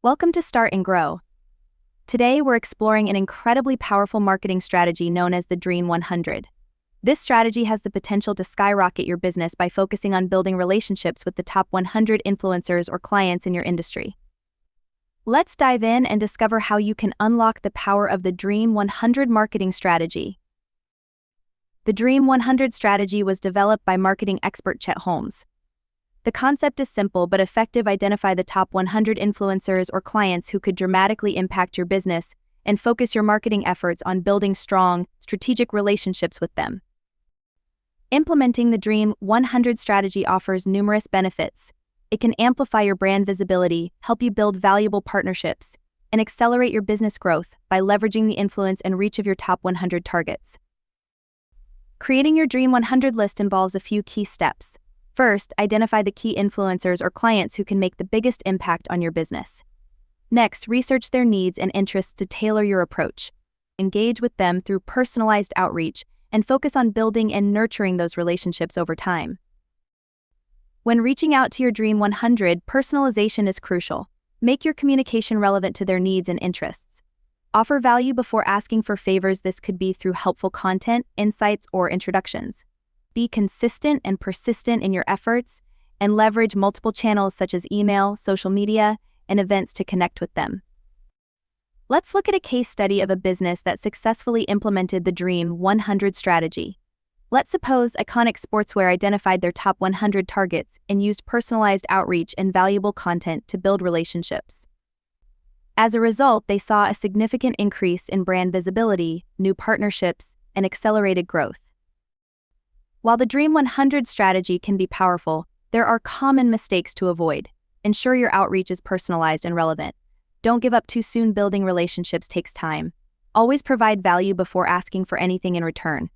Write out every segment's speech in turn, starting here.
Welcome to Start and Grow. Today, we're exploring an incredibly powerful marketing strategy known as the Dream 100. This strategy has the potential to skyrocket your business by focusing on building relationships with the top 100 influencers or clients in your industry. Let's dive in and discover how you can unlock the power of the Dream 100 marketing strategy. The Dream 100 strategy was developed by marketing expert Chet Holmes. The concept is simple but effective. Identify the top 100 influencers or clients who could dramatically impact your business and focus your marketing efforts on building strong, strategic relationships with them. Implementing the Dream 100 strategy offers numerous benefits. It can amplify your brand visibility, help you build valuable partnerships, and accelerate your business growth by leveraging the influence and reach of your top 100 targets. Creating your Dream 100 list involves a few key steps. First, identify the key influencers or clients who can make the biggest impact on your business. Next, research their needs and interests to tailor your approach. Engage with them through personalized outreach and focus on building and nurturing those relationships over time. When reaching out to your Dream 100, personalization is crucial. Make your communication relevant to their needs and interests. Offer value before asking for favors. This could be through helpful content, insights, or introductions. Be consistent and persistent in your efforts, and leverage multiple channels such as email, social media, and events to connect with them. Let's look at a case study of a business that successfully implemented the Dream 100 strategy. Let's suppose Iconic Sportswear identified their top 100 targets and used personalized outreach and valuable content to build relationships. As a result, they saw a significant increase in brand visibility, new partnerships, and accelerated growth. While the Dream 100 strategy can be powerful, there are common mistakes to avoid. Ensure your outreach is personalized and relevant. Don't give up too soon. Building relationships takes time. Always provide value before asking for anything in return.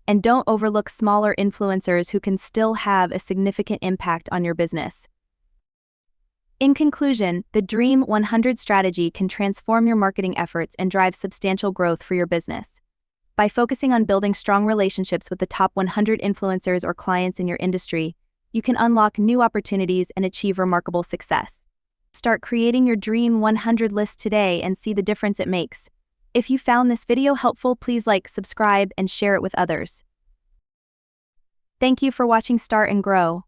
And don't overlook smaller influencers who can still have a significant impact on your business. In conclusion, the Dream 100 strategy can transform your marketing efforts and drive substantial growth for your business. By focusing on building strong relationships with the top 100 influencers or clients in your industry, you can unlock new opportunities and achieve remarkable success. Start creating your Dream 100 list today and see the difference it makes. If you found this video helpful, please like, subscribe, and share it with others. Thank you for watching Start and Grow.